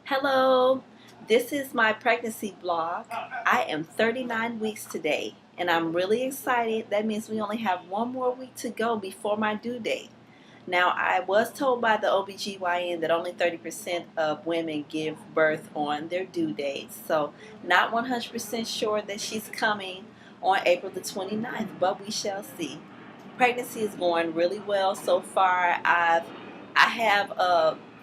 Hello, this is my pregnancy blog. I am 39 weeks today and I'm really excited. That means we only have one more week to go before my due date. Now, I was told by the OBGYN that only 30% of women give birth on their due date. So, not 100% sure that she's coming on April the 29th, but we shall see. Pregnancy is going really well so far. I have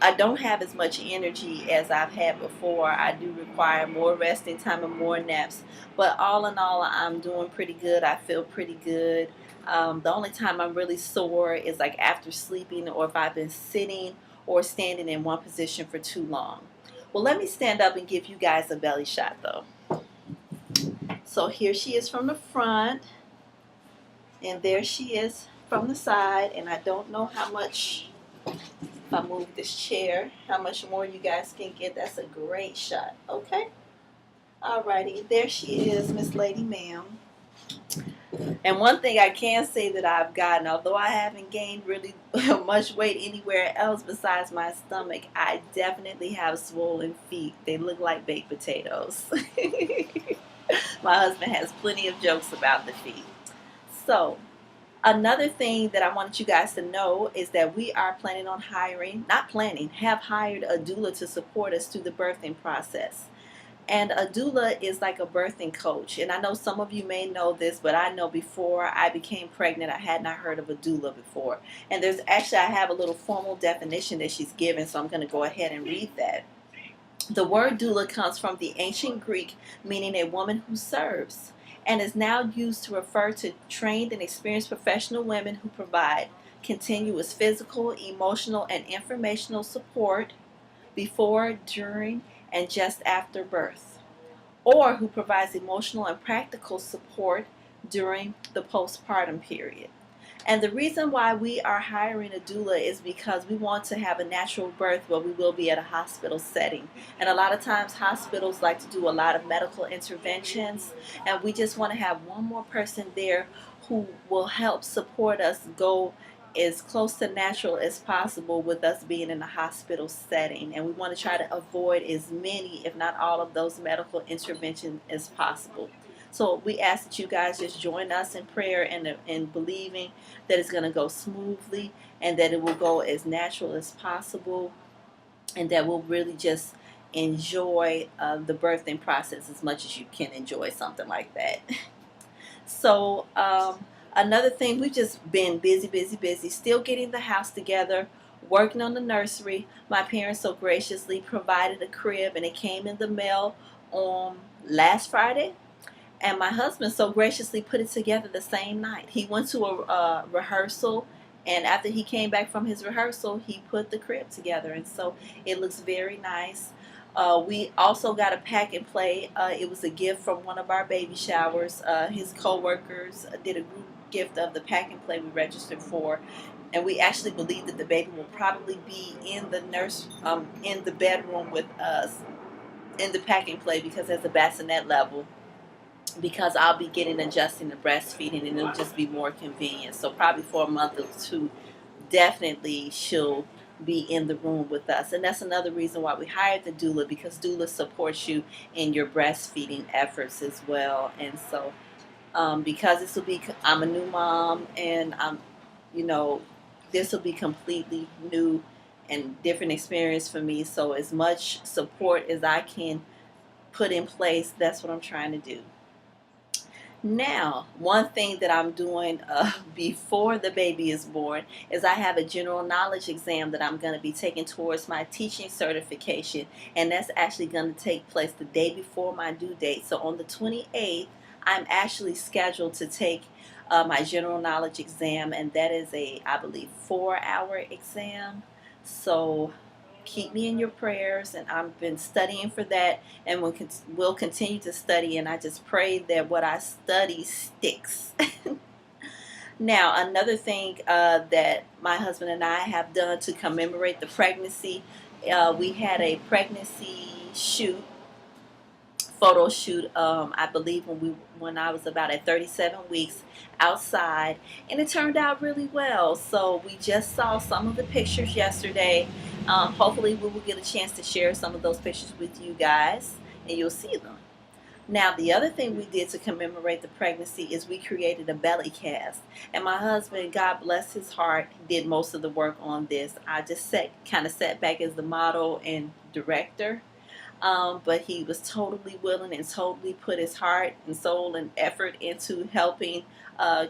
I don't have as much energy as I've had before. I do require more resting time and more naps. But all in all, I'm doing pretty good. I feel pretty good. The only time I'm really sore is like after sleeping or if I've been sitting or standing in one position for too long. Well, let me stand up and give you guys a belly shot though. So here she is from the front, and there she is from the side. And I don't know how much, if I move this chair, how much more you guys can get. That's a great shot. Okay. Alrighty, there she is, Miss Lady Ma'am. And one thing I can say that I've gotten, although I haven't gained really much weight anywhere else besides my stomach, I definitely have swollen feet. They look like baked potatoes. My husband has plenty of jokes about the feet. So, another thing that I wanted you guys to know is that we are planning on have hired a doula to support us through the birthing process. And a doula is like a birthing coach. And I know some of you may know this, but I know before I became pregnant, I had not heard of a doula before. And I have a little formal definition that she's given, so I'm going to go ahead and read that. The word doula comes from the ancient Greek, meaning a woman who serves, and is now used to refer to trained and experienced professional women who provide continuous physical, emotional, and informational support before, during, and just after birth, or who provides emotional and practical support during the postpartum period. And the reason why we are hiring a doula is because we want to have a natural birth, but we will be at a hospital setting. And a lot of times hospitals like to do a lot of medical interventions, and we just want to have one more person there who will help support us go as close to natural as possible with us being in a hospital setting. And we want to try to avoid as many, if not all, of those medical interventions as possible. So we ask that you guys just join us in prayer and believing that it's going to go smoothly and that it will go as natural as possible, and that we'll really just enjoy the birthing process as much as you can enjoy something like that. So another thing, we've just been busy, still getting the house together, working on the nursery. My parents so graciously provided a crib, and it came in the mail on last Friday. And my husband so graciously put it together the same night. He went to a rehearsal, and after he came back from his rehearsal, he put the crib together. And so it looks very nice. We also got a pack and play. It was a gift from one of our baby showers. His co-workers did a group gift of the pack and play we registered for. And we actually believe that the baby will probably be in the bedroom with us in the pack and play, because there's a bassinet level, because I'll be getting adjusting the breastfeeding, and it'll just be more convenient. So probably for a month or two, definitely she'll be in the room with us. And that's another reason why we hired the doula, because doula supports you in your breastfeeding efforts as well. And so because I'm a new mom, and this will be completely new and different experience for me. So as much support as I can put in place, that's what I'm trying to do. Now, one thing that I'm doing before the baby is born is I have a general knowledge exam that I'm going to be taking towards my teaching certification, and that's actually going to take place the day before my due date. So on the 28th, I'm actually scheduled to take my general knowledge exam, and that is I believe, 4-hour exam. So keep me in your prayers, and I've been studying for that, and we'll continue to study, and I just pray that what I study sticks. Now, another thing that my husband and I have done to commemorate the pregnancy, we had a pregnancy photo shoot, I believe when I was about at 37 weeks, outside, and it turned out really well. So we just saw some of the pictures yesterday. Hopefully we will get a chance to share some of those pictures with you guys, and you'll see them. Now, the other thing we did to commemorate the pregnancy is we created a belly cast. And my husband, God bless his heart, did most of the work on this. I just kind of sat back as the model and director. But he was totally willing and totally put his heart and soul and effort into helping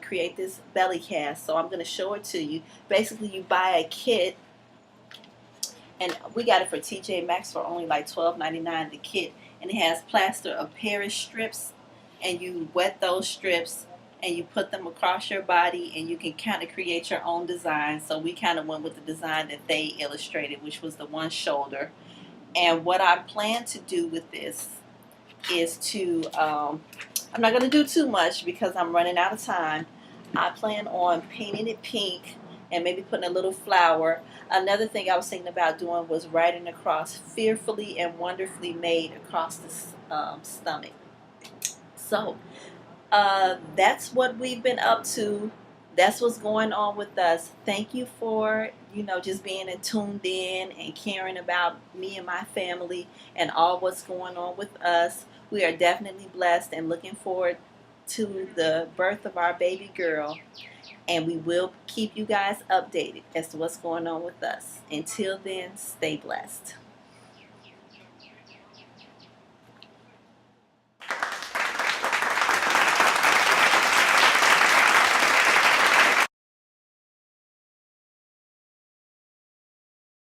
create this belly cast. So I'm going to show it to you. Basically, you buy a kit, and we got it for TJ Maxx for only like $12.99 the kit, and it has plaster of Paris strips, and you wet those strips and you put them across your body, and you can kind of create your own design. So we kind of went with the design that they illustrated, which was the one shoulder. And what I plan to do with this is to, I'm not going to do too much because I'm running out of time. I plan on painting it pink and maybe putting a little flower. Another thing I was thinking about doing was writing across "fearfully and wonderfully made" across the stomach. So that's what we've been up to. That's what's going on with us. Thank you for, just being tuned in and caring about me and my family and all what's going on with us. We are definitely blessed and looking forward to the birth of our baby girl. And we will keep you guys updated as to what's going on with us. Until then, stay blessed.